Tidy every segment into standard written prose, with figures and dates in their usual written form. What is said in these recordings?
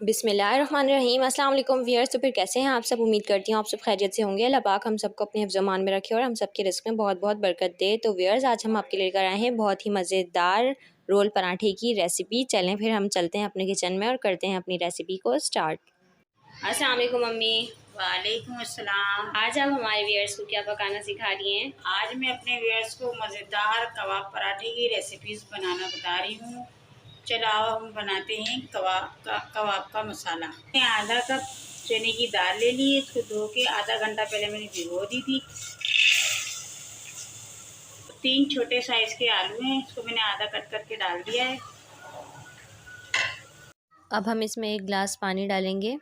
बिस्मिल्लाहिर्रहमानिर्रहीम। अस्सलाम वालेकुम व्यूअर्स। तो फिर कैसे हैं आप सब? उम्मीद करती हूँ आप सब खैरियत से होंगे। अल्लाह पाक हम सबको अपने हिफ्ज़-ओ-मान में रखे और हम सबके रिज़्क़ में बहुत बहुत बरकत दे। तो व्यूअर्स, आज हम आपके लेकर आए हैं बहुत ही मज़ेदार रोल पराठे की रेसिपी। चलें फिर हम चलते हैं अपने किचन में और करते हैं अपनी रेसिपी को स्टार्ट। अस्सलाम वालेकुम मम्मी। वालेकुम अस्सलाम। आज आप हमारे व्यूअर्स को क्या पकाना सिखा रही हैं? आज मैं अपने व्यूअर्स को मज़ेदार कबाब पराठे की रेसिपीज़ बनाना बता रही हूँ। चलो आओ हम बनाते हैं कबाब का मसाला। मैंने आधा कप चने की दाल ले ली है। इसको धो के आधा घंटा पहले मैंने भिगो दी थी। 3 छोटे साइज़ के आलू हैं, इसको मैंने आधा कट करके डाल दिया है। अब हम इसमें 1 गिलास पानी डालेंगे।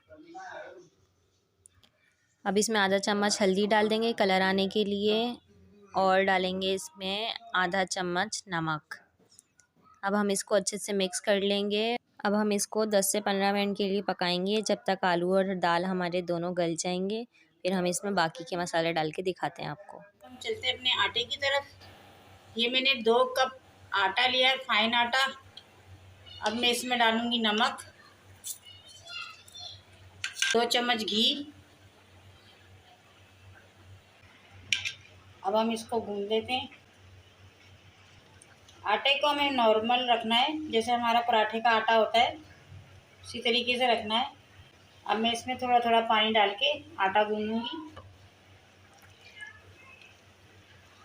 अब इसमें आधा चम्मच हल्दी डाल देंगे कलर आने के लिए और डालेंगे इसमें आधा चम्मच नमक। अब हम इसको अच्छे से मिक्स कर लेंगे। अब हम इसको 10 से 15 मिनट के लिए पकाएंगे जब तक आलू और दाल हमारे दोनों गल जाएंगे। फिर हम इसमें बाकी के मसाले डाल के दिखाते हैं आपको। हम चलते हैं अपने आटे की तरफ। ये मैंने 2 कप आटा लिया है, फाइन आटा। अब मैं इसमें डालूँगी नमक, 2 चम्मच घी। अब हम इसको गूंद लेते हैं। आटे को हमें नॉर्मल रखना है, जैसे हमारा पराठे का आटा होता है उसी तरीके से रखना है। अब मैं इसमें थोड़ा थोड़ा पानी डाल के आटा गूंदूंगी।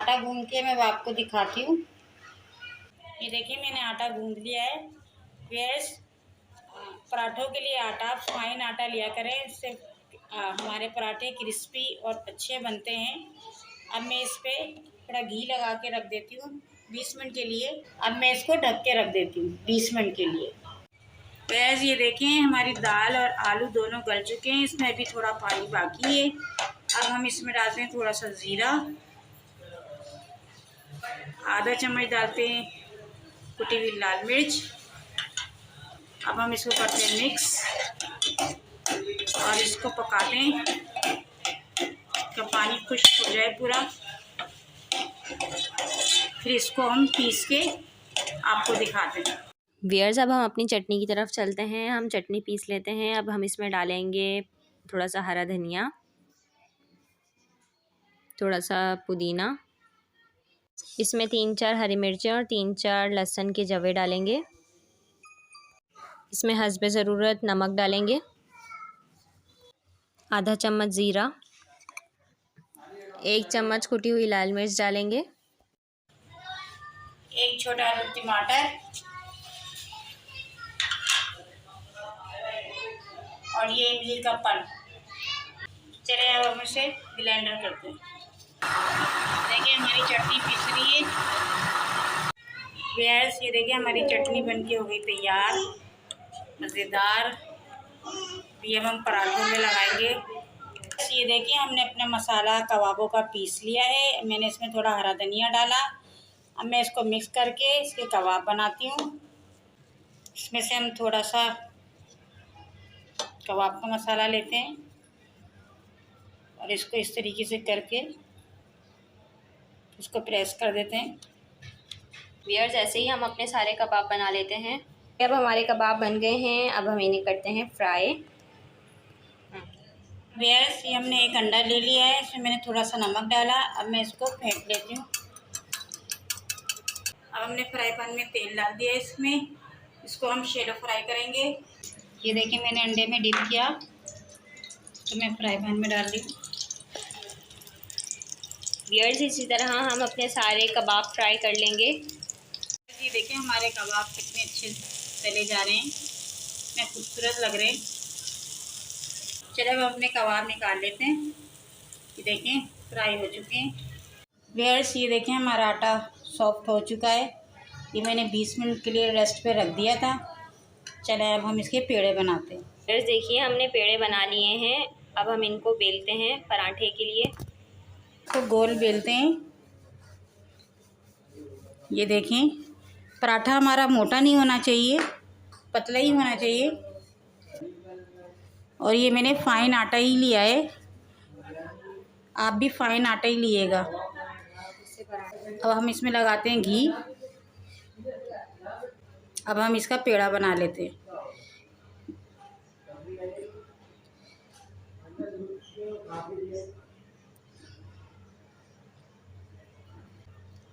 आटा गूंद के मैं आपको दिखाती हूँ। ये देखिए मैंने आटा गूंद लिया है। व्यूअर्स, पराठों के लिए आटा फाइन आटा लिया करें, इससे हमारे पराठे क्रिस्पी और अच्छे बनते हैं। अब मैं इस पर थोड़ा घी लगा के रख देती हूँ 20 मिनट के लिए। अब मैं इसको ढक के रख देती हूँ 20 मिनट के लिए। व्यूअर्स, ये देखें हमारी दाल और आलू दोनों गल चुके हैं, इसमें अभी थोड़ा पानी बाकी है। अब हम इसमें डालते हैं थोड़ा सा ज़ीरा, आधा चम्मच डालते हैं कुटी हुई लाल मिर्च। अब हम इसको करते हैं मिक्स और इसको पकाते हैं कि पानी खुश्क हो जाए पूरा। फिर इसको हम पीस के आपको दिखाते हैं। व्यूअर्स, अब हम अपनी चटनी की तरफ चलते हैं। हम चटनी पीस लेते हैं। अब हम इसमें डालेंगे थोड़ा सा हरा धनिया, थोड़ा सा पुदीना, इसमें 3-4 हरी मिर्चें और 3-4 लहसुन के जवे डालेंगे। इसमें हस्बे ज़रूरत नमक डालेंगे, आधा चम्मच ज़ीरा, 1 चम्मच कुटी हुई लाल मिर्च डालेंगे, 1 छोटा टमाटर और ये इमली का पल्प। चलिए अब हम इसे ब्लेंडर करते हैं। देखिए हमारी चटनी पीस रही है। व्यूअर्स, ये देखिए हमारी चटनी बनके हो गई तैयार, मज़ेदार। ये हम पराठों में लगाएंगे। ये देखिए हमने अपना मसाला कबाबों का पीस लिया है। मैंने इसमें थोड़ा हरा धनिया डाला। अब मैं इसको मिक्स करके इसके कबाब बनाती हूँ। इसमें से हम थोड़ा सा कबाब का मसाला लेते हैं और इसको इस तरीके से करके इसको प्रेस कर देते हैं। व्यूअर्स, ऐसे ही हम अपने सारे कबाब बना लेते हैं। अब हमारे कबाब बन गए हैं। अब हम इन्हें करते हैं फ्राई। व्यूअर्स, ये हमने 1 अंडा ले लिया है, इसमें मैंने थोड़ा सा नमक डाला। अब मैं इसको फेंट लेती हूँ। अब हमने फ्राई पैन में तेल डाल दिया है, इसमें इसको हम शैलो फ्राई करेंगे। ये देखिए मैंने अंडे में डिप किया तो मैं फ्राई पैन में डाल दी। व्यूअर्स, इसी तरह हम अपने सारे कबाब फ्राई कर लेंगे। ये देखिए हमारे कबाब कितने अच्छे तले जा रहे हैं, कितने खूबसूरत लग रहे हैं। चलो अब अपने कबाब निकाल लेते हैं। ये देखें फ्राई हो चुके हैं। व्यूअर्स, ये देखें हमारा आटा सॉफ्ट हो चुका है। ये मैंने 20 मिनट के लिए रेस्ट पे रख दिया था। चले अब हम इसके पेड़े बनाते हैं। व्यूअर्स, देखिए हमने पेड़े बना लिए हैं। अब हम इनको बेलते हैं पराठे के लिए। तो गोल बेलते हैं। ये देखें पराठा हमारा मोटा नहीं होना चाहिए, पतला ही होना चाहिए। और ये मैंने फाइन आटा ही लिया है, आप भी फाइन आटा ही लिएगा। अब हम इसमें लगाते हैं घी। अब हम इसका पेड़ा बना लेते हैं।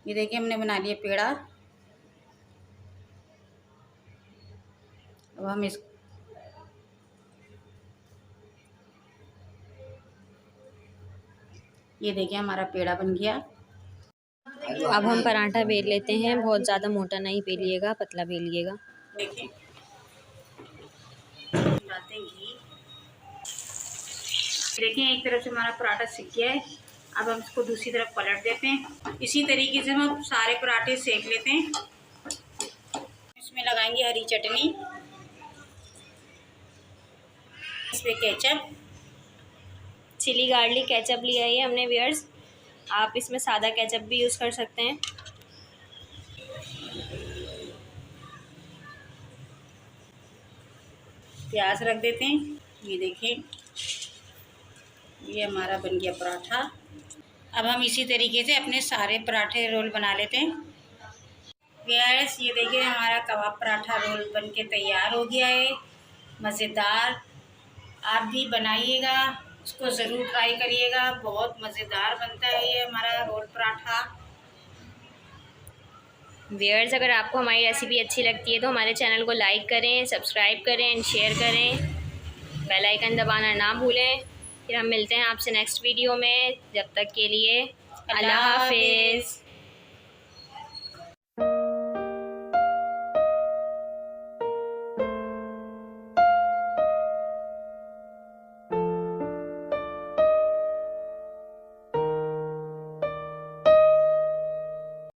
ये देखिए हमने बना लिया पेड़ा। अब हम इस ये देखिए हमारा पेड़ा बन गया। अब हम पराठा बेल लेते हैं, बहुत ज़्यादा मोटा नहीं बेलिएगा, पतला बेलिएगा। देखिए डालते हैं घी। देखिए एक तरफ से हमारा पराठा सिक गया है। अब हम इसको दूसरी तरफ पलट देते हैं। इसी तरीके से हम सारे पराठे सेक लेते हैं। इसमें लगाएंगे हरी चटनी, इसमें केचप, चिली गार्लिक केचप लिया है हमने व्यूअर्स, आप इसमें सादा केचप भी यूज़ कर सकते हैं। प्याज रख देते हैं। ये देखिए ये हमारा बन गया पराठा। अब हम इसी तरीके से अपने सारे पराठे रोल बना लेते हैं। व्यूअर्स ये देखिए हमारा कबाब पराठा रोल बन के तैयार हो गया है, मज़ेदार। आप भी बनाइएगा, उसको ज़रूर ट्राई करिएगा, बहुत मज़ेदार बनता है ये हमारा रोल पराठा। व्यूअर्स अगर आपको हमारी रेसिपी अच्छी लगती है तो हमारे चैनल को लाइक करें, सब्सक्राइब करें एंड शेयर करें, बेल आइकन दबाना ना भूलें। फिर हम मिलते हैं आपसे नेक्स्ट वीडियो में, जब तक के लिए अल्लाह हाफिज़।